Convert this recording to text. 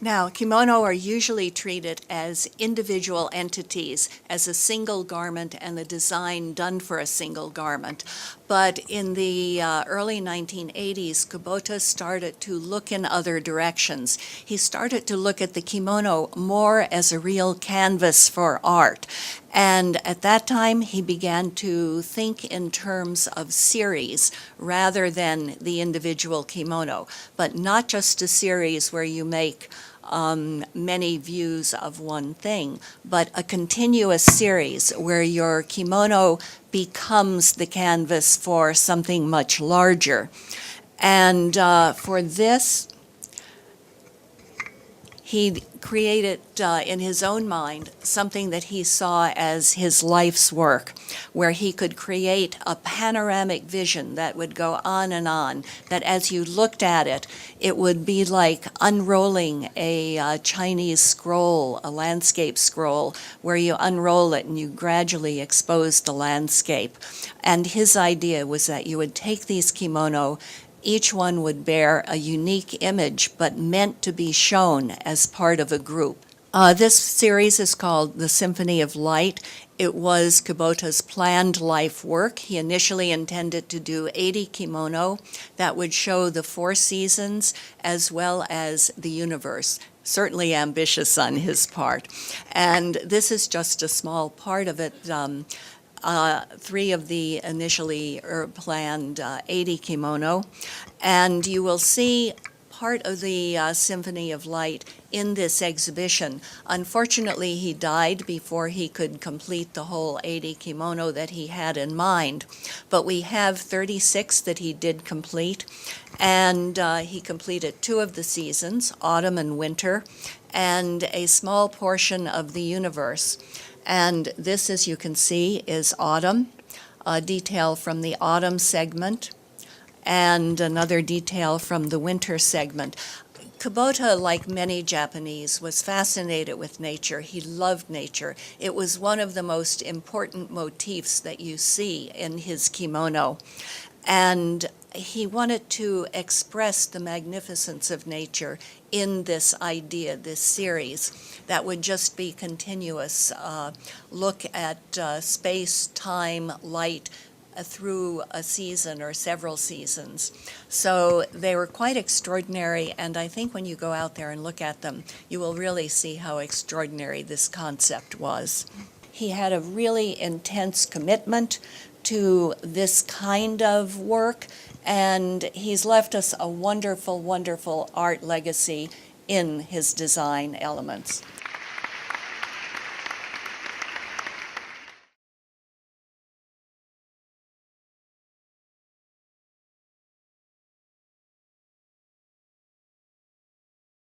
Now, kimono are usually treated as individual entities, as a single garment and a design done for a single garment. But in the early 1980s, Kubota started to look in other directions. He started to look at the kimono more as a real canvas for art. And at that time, he began to think in terms of series rather than the individual kimono, but not just a series where you make many views of one thing, but a continuous series where your kimono becomes the canvas for something much larger. And for this, he created in his own mind something that he saw as his life's work, where he could create a panoramic vision that would go on, that as you looked at it, it would be like unrolling a Chinese scroll, a landscape scroll, where you unroll it and you gradually expose the landscape. And his idea was that you would take these kimono. Each one would bear a unique image, but meant to be shown as part of a group. This series is called the Symphony of Light. It was Kubota's planned life work. He initially intended to do 80 kimono that would show the 4 seasons as well as the universe. Certainly ambitious on his part. And this is just a small part of it. 3 of the initially planned 80 kimono. And you will see part of the Symphony of Light in this exhibition. Unfortunately, he died before he could complete the whole 80 kimono that he had in mind. But we have 36 that he did complete. And he completed 2 of the seasons, autumn and winter, and a small portion of the universe. And this, as you can see, is autumn, a detail from the autumn segment, and another detail from the winter segment. Kubota, like many Japanese, was fascinated with nature. He loved nature. It was one of the most important motifs that you see in his kimono. And he wanted to express the magnificence of nature in this idea, this series, that would just be continuous look at space, time, light through a season or several seasons. So they were quite extraordinary, and I think when you go out there and look at them, you will really see how extraordinary this concept was. He had a really intense commitment to this kind of work, and he's left us a wonderful, wonderful art legacy in his design elements.